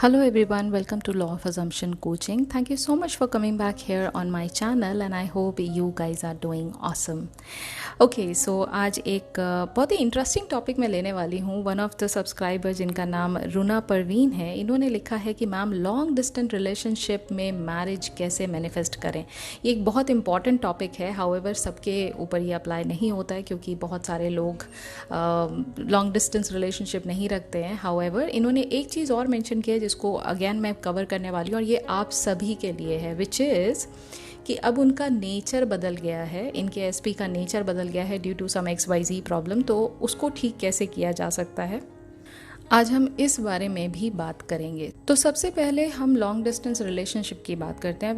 Hello everyone, welcome to Law of Assumption Coaching. Thank you so much for coming back here on my channel and I hope you guys are doing awesome. Okay, so आज एक बहुत ही interesting topic मैं लेने वाली हूँ. One of the subscriber जिनका नाम रुना परवीन है, इन्होंने लिखा है कि मैम लॉन्ग डिस्टेंस रिलेशनशिप में मैरिज कैसे मैनिफेस्ट करें. ये एक बहुत इंपॉर्टेंट टॉपिक है. हाउएवर सबके ऊपर ये अप्लाई नहीं होता है क्योंकि बहुत सारे लोग लॉन्ग डिस्टेंस रिलेशनशिप नहीं रखते हैं. हाउएवर इन्होंने एक चीज़ और मेंशन किया है जिसको अगेन मैं कवर करने वाली हूँ और ये आप सभी के लिए है, विच इज़ कि अब उनका नेचर बदल गया है, इनके एसपी का नेचर बदल गया है due to some XYZ problem. तो उसको ठीक कैसे किया जा सकता है, आज हम इस बारे में भी बात करेंगे. तो सबसे पहले हम लॉन्ग डिस्टेंस रिलेशनशिप की बात करते हैं.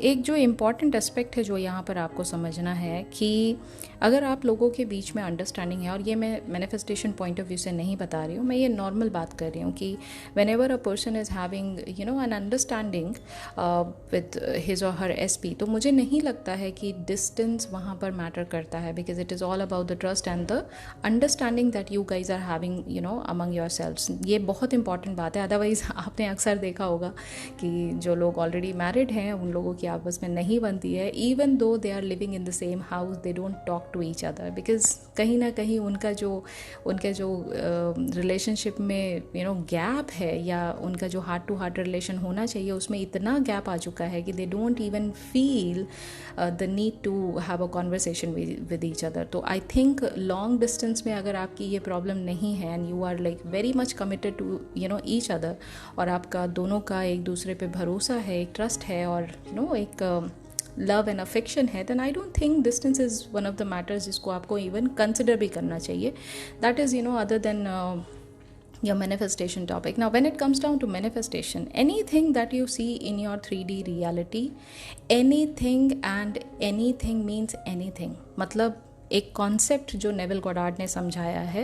एक जो इम्पॉर्टेंट एस्पेक्ट है जो यहाँ पर आपको समझना है कि अगर आप लोगों के बीच में अंडरस्टैंडिंग है, और ये मैं मैनिफेस्टेशन पॉइंट ऑफ व्यू से नहीं बता रही हूँ, मैं ये नॉर्मल बात कर रही हूँ कि when ever a person is having an understanding with his और हर एसपी, तो मुझे नहीं लगता है कि डिस्टेंस वहाँ पर मैटर करता है, because it is all about the trust and the understanding that you guys are having among yourselves. ये बहुत इंपॉर्टेंट बात है. अदरवाइज आपने अक्सर देखा होगा कि जो लोग ऑलरेडी मैरिड हैं उन लोगों की आपस में नहीं बनती है, even though they are living in the same house, they don't talk to each other, because कहीं ना कहीं उनके जो रिलेशनशिप में गैप है, या उनका जो हार्ट टू हार्ट रिलेशन होना चाहिए उसमें इतना गैप आ चुका है कि they don't even feel the need to have a conversation with each other. तो आई थिंक लॉन्ग डिस्टेंस में अगर आपकी ये प्रॉब्लम नहीं है and you are like very much committed to each other, और आपका दोनों का एक दूसरे पे भरोसा है, एक ट्रस्ट है, और एक लव एंड अफेक्शन है, then I don't think distance is one of the matters जिसको आपको इवन कंसिडर भी करना चाहिए. That is other then your manifestation topic. Now when it comes down to manifestation, anything that you see in your 3D reality, anything and anything means anything. मतलब एक concept जो Neville Goddard ने समझाया है,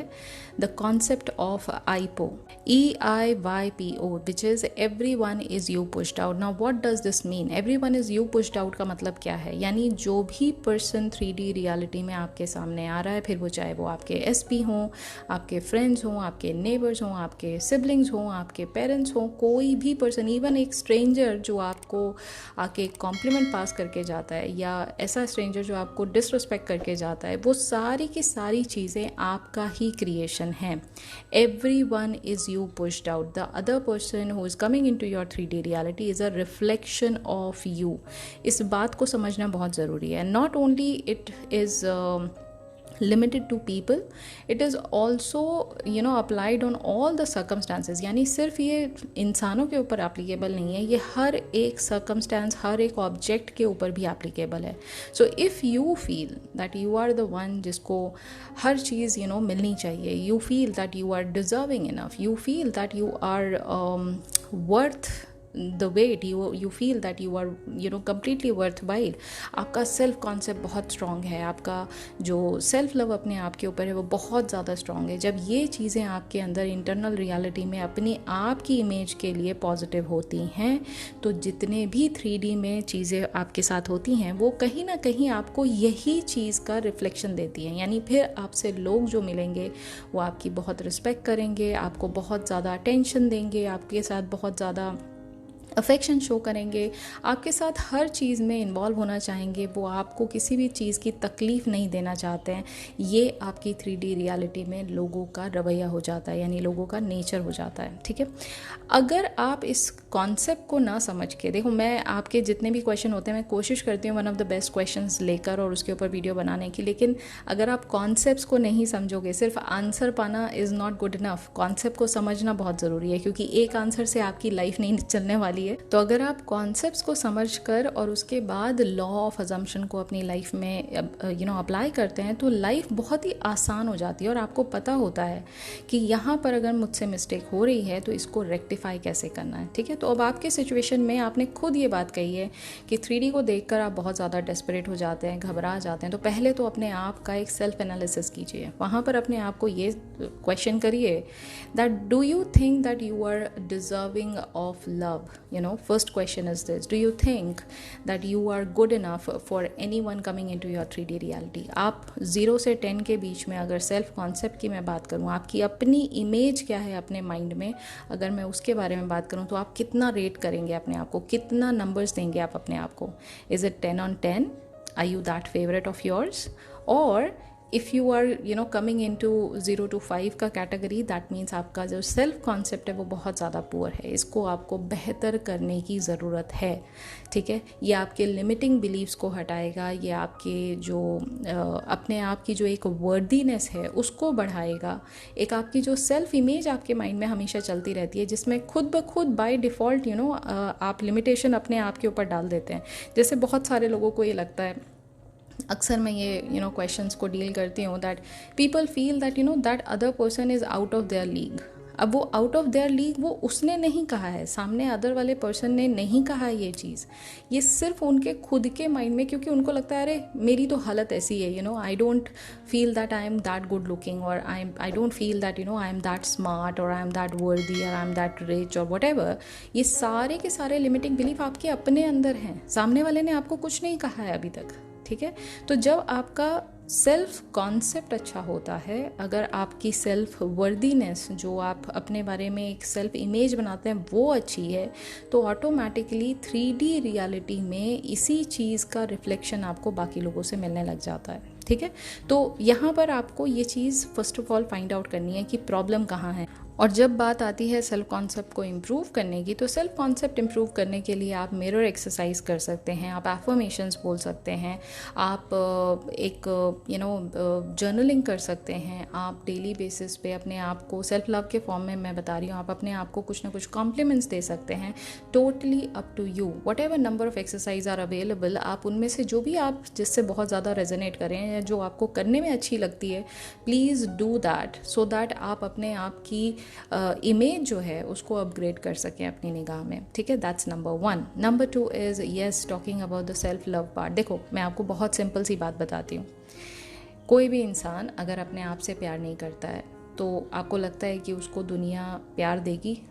the concept of EIYPO, EIYPO, which is every one is you pushed out. Now what does this mean? Every one is you pushed out का मतलब क्या है? यानी जो भी पर्सन 3D रियलिटी में आपके सामने आ रहा है, फिर वो चाहे वो आपके SP हों, आपके फ्रेंड्स हों, आपके नेबर्स हों, आपके सिबलिंग्स हों, आपके पेरेंट्स हों, कोई भी पर्सन, इवन एक स्ट्रेंजर जो आपको आके कॉम्प्लीमेंट पास करके जाता है, या ऐसा स्ट्रेंजर जो आपको डिसरिस्पेक्ट करके जाता है, वो सारी की सारी चीज़ें आपका ही क्रिएशन है. Everyone is you pushed out. The other person who is coming into your 3D reality is a reflection of you. इस बात को समझना बहुत ज़रूरी है. Not only it is limited to people, it is also applied on all the circumstances. यानी सिर्फ ये इंसानों के ऊपर एप्लीकेबल नहीं है, ये हर एक circumstance, हर एक ऑब्जेक्ट के ऊपर भी एप्लीकेबल है. So if you feel that you are the one जिसको हर चीज़ मिलनी चाहिए, you feel that you are deserving enough, you feel that you are worth the weight, you feel that you are completely worthwhile, आपका self concept बहुत strong है, आपका जो self love अपने आप के ऊपर है वो बहुत ज़्यादा स्ट्रॉन्ग है. जब ये चीज़ें आपके अंदर इंटरनल रियलिटी में अपनी आप की इमेज के लिए पॉजिटिव होती हैं, तो जितने भी 3D में चीज़ें आपके साथ होती हैं वो कहीं ना कहीं आपको यही चीज़ का रिफ्लेक्शन देती हैं. यानी फिर आपसे लोग जो मिलेंगे वो आपकी बहुत रिस्पेक्ट करेंगे, आपको बहुत ज़्यादा अटेंशन देंगे, आपके साथ बहुत ज़्यादा अफेक्शन शो करेंगे, आपके साथ हर चीज़ में इन्वॉल्व होना चाहेंगे, वो आपको किसी भी चीज़ की तकलीफ़ नहीं देना चाहते हैं. ये आपकी 3D रियलिटी में लोगों का रवैया हो जाता है, यानी लोगों का नेचर हो जाता है. ठीक है, अगर आप इस कॉन्सेप्ट को ना समझ के, देखो मैं आपके जितने भी क्वेश्चन होते हैं मैं कोशिश करती हूँ one of the best questions लेकर और उसके ऊपर वीडियो बनाने की, लेकिन अगर आप कॉन्सेप्ट्स को नहीं समझोगे, सिर्फ आंसर पाना is not good enough. Concept को समझना बहुत ज़रूरी है, क्योंकि एक आंसर से आपकी लाइफ नहीं चलने वाली है. तो अगर आप कॉन्सेप्ट्स को समझकर और उसके बाद लॉ ऑफ अजम्पशन को अपनी लाइफ में अप्लाई करते हैं, तो लाइफ बहुत ही आसान हो जाती है और आपको पता होता है कि यहाँ पर अगर मुझसे मिस्टेक हो रही है तो इसको रेक्टिफाई कैसे करना है. ठीक है, तो अब आपके सिचुएशन में आपने खुद ये बात कही है कि 3D को देखकर आप बहुत ज़्यादा डेस्परेट हो जाते हैं, घबरा जाते हैं. तो पहले तो अपने आप का एक सेल्फ एनालिसिस कीजिए, वहाँ पर अपने आप को ये क्वेश्चन करिए that do you think that you are deserving of love. first question is this: do you think that you are good enough for anyone coming into your 3D reality? आप 0 से 10 के बीच में, अगर सेल्फ कॉन्सेप्ट की मैं बात करूँ, आपकी अपनी इमेज क्या है अपने माइंड में, अगर मैं उसके बारे में बात करूँ, तो आप कितना रेट करेंगे अपने आप को, कितना नंबर्स देंगे आप अपने आप को? Is it 10 on 10? Are you that favorite of yours? Or if you are coming into 0 to 5 का कैटेगरी, दैट मीन्स आपका जो सेल्फ कॉन्सेप्ट है वो बहुत ज़्यादा पुअर है, इसको आपको बेहतर करने की ज़रूरत है। ठीक है, ये आपके लिमिटिंग बिलीव्स को हटाएगा, ये आपके जो अपने आप की जो एक वर्दीनेस है उसको बढ़ाएगा। एक आपकी जो सेल्फ इमेज आपके माइंड में हमेशा चलती रहती है, जिसमें खुद ब खुद बाय डिफ़ॉल्ट आप लिमिटेशन अपने आप के ऊपर डाल देते हैं। जैसे बहुत सारे लोगों को ये लगता है, अक्सर मैं ये क्वेश्चंस को डील करती हूँ, that people feel that that other person is out of their league. अब वो आउट ऑफ देयर लीग वो उसने नहीं कहा है, सामने अदर वाले पर्सन ने नहीं कहा है ये चीज़, ये सिर्फ उनके खुद के माइंड में, क्योंकि उनको लगता है अरे मेरी तो हालत ऐसी है, I don't feel that I am that good looking, और I don't feel that I am that smart, और आई एम दैट वर्दी, और आई एम दैट रिच, और वट एवर। ये सारे के सारे लिमिटिंग बिलीफ आपके अपने अंदर हैं, सामने वाले ने आपको कुछ नहीं कहा है अभी तक। ठीक है, तो जब आपका सेल्फ कॉन्सेप्ट अच्छा होता है, अगर आपकी सेल्फ वर्दीनेस, जो आप अपने बारे में एक सेल्फ इमेज बनाते हैं, वो अच्छी है, तो ऑटोमेटिकली 3D रियलिटी में इसी चीज़ का रिफ्लेक्शन आपको बाकी लोगों से मिलने लग जाता है। ठीक है, तो यहाँ पर आपको ये चीज़ first of all find out करनी है कि प्रॉब्लम कहाँ है। और जब बात आती है सेल्फ कॉन्सेप्ट को इम्प्रूव करने की, तो सेल्फ कॉन्सेप्ट इम्प्रूव करने के लिए आप मिरर एक्सरसाइज कर सकते हैं, आप एफर्मेशंस बोल सकते हैं, आप एक जर्नलिंग कर सकते हैं, आप डेली बेसिस पे अपने आप को, सेल्फ लव के फॉर्म में मैं बता रही हूँ, आप अपने आप को कुछ ना कुछ कॉम्प्लीमेंट्स दे सकते हैं। Totally up to you, whatever number of exercise are available, आप उनमें से जो भी आप जिससे बहुत ज़्यादा रेजोनेट करें या जो आपको करने में अच्छी लगती है, please do that, so that आप अपने आप की इमेज जो है उसको अपग्रेड कर सकें अपनी निगाह में। ठीक है, that's number 1। Number 2 is yes, talking about the self love part. देखो, मैं आपको बहुत सिंपल सी बात बताती हूँ। कोई भी इंसान अगर अपने आप से प्यार नहीं करता है, तो आपको लगता है कि उसको दुनिया प्यार देगी?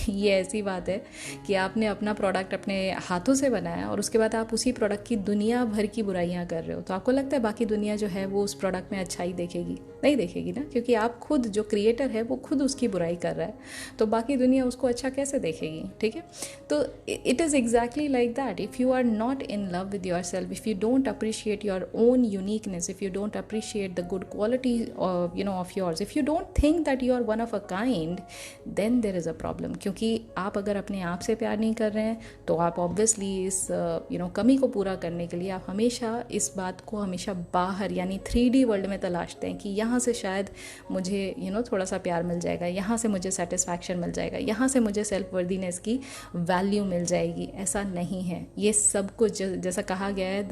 ये ऐसी बात है कि आपने अपना प्रोडक्ट अपने हाथों से बनाया और उसके बाद आप उसी प्रोडक्ट की दुनिया भर की बुराइयां कर रहे हो, तो आपको लगता है बाकी दुनिया जो है वो उस प्रोडक्ट में अच्छाई देखेगी? नहीं देखेगी ना, क्योंकि आप खुद, जो क्रिएटर है वो खुद उसकी बुराई कर रहा है, तो बाकी दुनिया उसको अच्छा कैसे देखेगी? ठीक है, तो it is exactly like that. If you are not in love with yourself, if you don't appreciate your own uniqueness, if you don't appreciate the good quality of yours, if you don't think that you are one of a kind, then there is a problem. क्योंकि आप अगर अपने आप से प्यार नहीं कर रहे हैं, तो आप ऑब्वियसली इस कमी को पूरा करने के लिए आप हमेशा इस बात को हमेशा बाहर, यानी 3D वर्ल्ड में तलाशते हैं कि यहाँ से शायद मुझे थोड़ा सा प्यार मिल जाएगा, यहाँ से मुझे सेटिस्फैक्शन मिल जाएगा, यहाँ से मुझे सेल्फ वर्दीनेस की वैल्यू मिल जाएगी। ऐसा नहीं है। ये सब कुछ जैसा कहा गया है,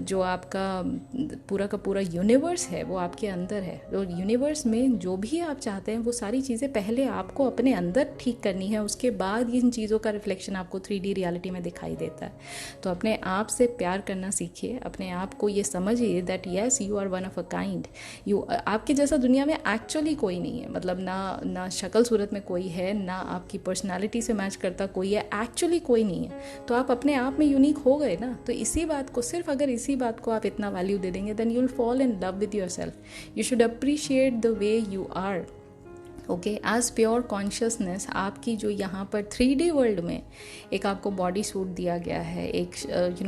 जो आपका पूरा का पूरा यूनिवर्स है वो आपके अंदर है। तो यूनिवर्स में जो भी आप चाहते हैं वो सारी चीज़ें पहले आपको अपने अंदर ठीक करनी है, उसके बाद इन चीज़ों का रिफ्लेक्शन आपको 3D रियलिटी में दिखाई देता है। तो अपने आप से प्यार करना सीखिए, अपने आप को ये समझिए that yes you are one of a kind. आपके जैसा दुनिया में एक्चुअली कोई नहीं है, मतलब ना शक्ल सूरत में कोई है, ना आपकी पर्सनालिटी से मैच करता कोई है, एक्चुअली कोई नहीं है। तो आप अपने आप में यूनिक हो गए ना। तो इसी बात को, सिर्फ अगर इसी बात को आप इतना वैल्यू दे देंगे, then you will fall in love with yourself. You should appreciate the way you are. Okay, as pure consciousness, आपकी जो यहाँ पर 3D वर्ल्ड में एक आपको बॉडी सूट दिया गया है, एक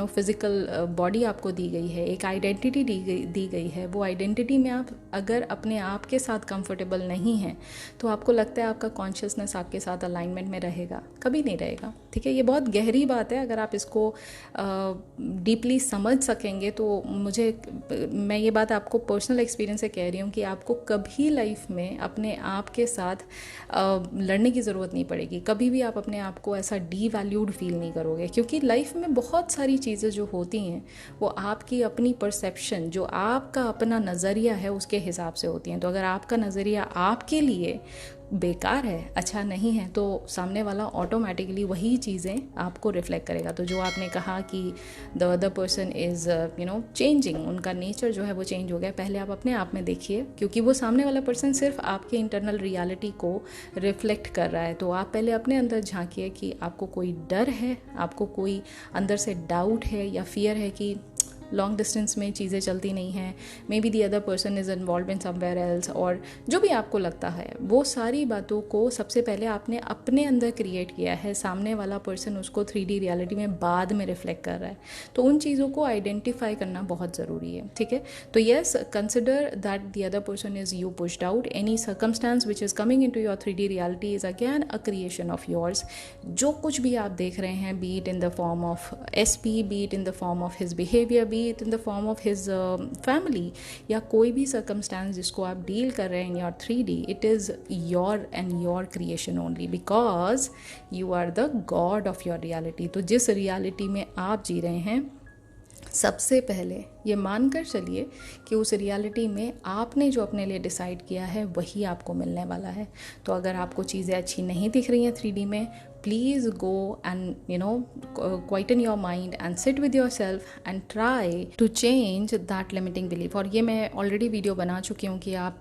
फिजिकल बॉडी आपको दी गई है, एक आइडेंटिटी दी गई है। वो आइडेंटिटी में आप अगर अपने आप के साथ कंफर्टेबल नहीं हैं, तो आपको लगता है आपका कॉन्शियसनेस आपके साथ अलाइनमेंट में रहेगा? कभी नहीं रहेगा। ठीक है, ये बहुत गहरी बात है। अगर आप इसको डीपली समझ सकेंगे तो मैं ये बात आपको पर्सनल एक्सपीरियंस से कह रही हूँ कि आपको कभी लाइफ में अपने आप के साथ लड़ने की ज़रूरत नहीं पड़ेगी। कभी भी आप अपने आप को ऐसा डीवैल्यूड फील नहीं करोगे, क्योंकि लाइफ में बहुत सारी चीज़ें जो होती हैं वो आपकी अपनी परसेप्शन, जो आपका अपना नज़रिया है उसके हिसाब से होती हैं। तो अगर आपका नज़रिया आपके लिए बेकार है, अच्छा नहीं है, तो सामने वाला ऑटोमेटिकली वही चीज़ें आपको रिफ्लेक्ट करेगा। तो जो आपने कहा कि the other person is changing, उनका नेचर जो है वो चेंज हो गया, पहले आप अपने आप में देखिए, क्योंकि वो सामने वाला पर्सन सिर्फ आपके इंटरनल रियलिटी को रिफ्लेक्ट कर रहा है। तो आप पहले अपने अंदर झांकिए कि आपको कोई डर है, आपको कोई अंदर से डाउट है या फियर है कि लॉन्ग डिस्टेंस में चीज़ें चलती नहीं हैं, may be the other person is involve in somewhere else, और जो भी आपको लगता है वो सारी बातों को सबसे पहले आपने अपने अंदर क्रिएट किया है, सामने वाला पर्सन उसको 3D रियलिटी में बाद में रिफ्लेक्ट कर रहा है। तो उन चीज़ों को आइडेंटिफाई करना बहुत ज़रूरी है, ठीक है। तो yes, consider that the other person is you pushed out, any circumstance which is coming into your 3D reality is again a creation of yours. जो कुछ भी आप देख रहे हैं, be it in the form of SP, be it in the form of his behaviour, be it in the form of his family, या कोई भी सर्कमस्टांस जिसको आप डील कर रहे हैं in your 3D, it is your and your creation only, because you are the god of your reality. तो जिस रियलिटी में आप जी रहे हैं, सबसे पहले ये मानकर चलिए कि उस रियलिटी में आपने जो अपने लिए डिसाइड किया है वही आपको मिलने वाला है। तो अगर आपको चीज़ें अच्छी नहीं दिख रही हैं 3D में, please go and quieten your mind and sit with yourself and try to change that limiting belief। और ये मैं ऑलरेडी वीडियो बना चुकी हूँ कि आप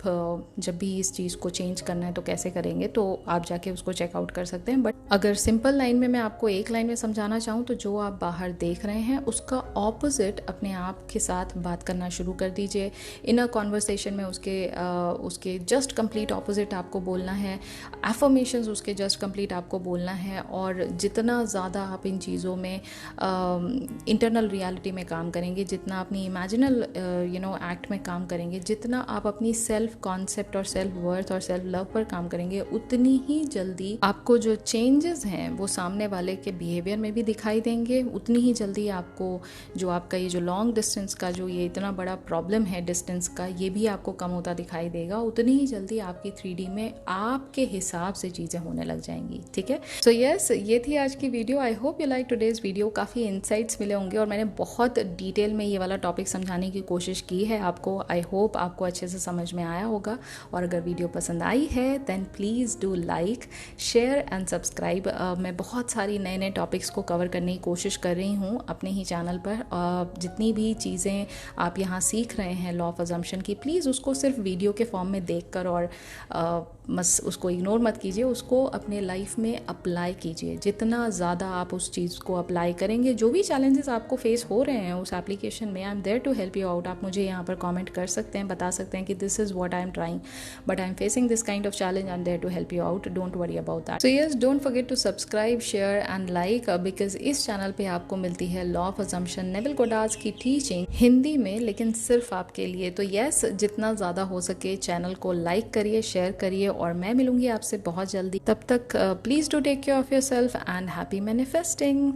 जब भी इस चीज़ को चेंज करना है तो कैसे करेंगे, तो आप जाके उसको चेकआउट कर सकते हैं। बट अगर सिंपल लाइन में मैं आपको एक लाइन में समझाना चाहूँ तो जो आप बाहर देख रहे हैं उसका ऑपोजिट अपने आप के साथ बात करना शुरू कर दीजिए। इन अ कॉन्वर्सेशन में उसके जस्ट कंप्लीट ऑपोजिट आपको बोलना है, एफर्मेशंस उसके जस्ट कंप्लीट आपको बोलना है। और जितना ज़्यादा आप इन चीज़ों में इंटरनल रियलिटी में काम करेंगे, जितना अपनी इमेजिनल एक्ट में काम करेंगे, जितना आप अपनी सेल्फ कॉन्सेप्ट और सेल्फ वर्थ और सेल्फ लव पर काम करेंगे, उतनी ही जल्दी आपको जो चेंजेस हैं वो सामने वाले के बिहेवियर में भी दिखाई देंगे। उतनी ही जल्दी आपको जो आपका ये जो लॉन्ग डिस्टेंस का जो ये इतना बड़ा प्रॉब्लम है डिस्टेंस का, ये भी आपको कम होता दिखाई देगा। उतनी ही जल्दी आपकी 3D में आपके हिसाब से चीज़ें होने लग जाएंगी, ठीक है। सो यस, ये थी आज की video. I hope you like today's video. काफ़ी इंसाइट्स मिले होंगे और मैंने बहुत डिटेल में ये वाला टॉपिक समझाने की कोशिश की है आपको। आई होप आपको अच्छे से समझ में आया होगा। और अगर वीडियो पसंद आई है then please do like, share and subscribe. मैं बहुत सारी नए नए टॉपिक्स को कवर करने की कोशिश कर रही हूँ अपने ही चैनल पर। जितनी भी चीज़ें आप यहाँ सीख रहे हैं लॉ ऑफ अजम्पशन की, प्लीज़ उसको सिर्फ वीडियो के फॉर्म में देखकर और बस उसको इग्नोर मत कीजिए, उसको अपने लाइफ में अप्लाई कीजिए। जितना ज़्यादा आप उस चीज़ को अप्लाई करेंगे, जो भी चैलेंजेस आपको फेस हो रहे हैं उस एप्लीकेशन में, I am there to help you out. आप मुझे यहाँ पर कमेंट कर सकते हैं, बता सकते हैं कि this is what I am trying, but I am facing this kind of challenge, I am there to help you out, don't worry about that. So yes, don't forget to subscribe, share and like, because इस channel पर आपको मिलती है law of assumption, Neville Goddard की teaching Hindi में, लेकिन सिर्फ आपके लिए। तो यस, जितना ज़्यादा हो सके चैनल को लाइक करिए, शेयर करिए, और मैं मिलूंगी आपसे बहुत जल्दी। तब तक please do take care of yourself and happy manifesting.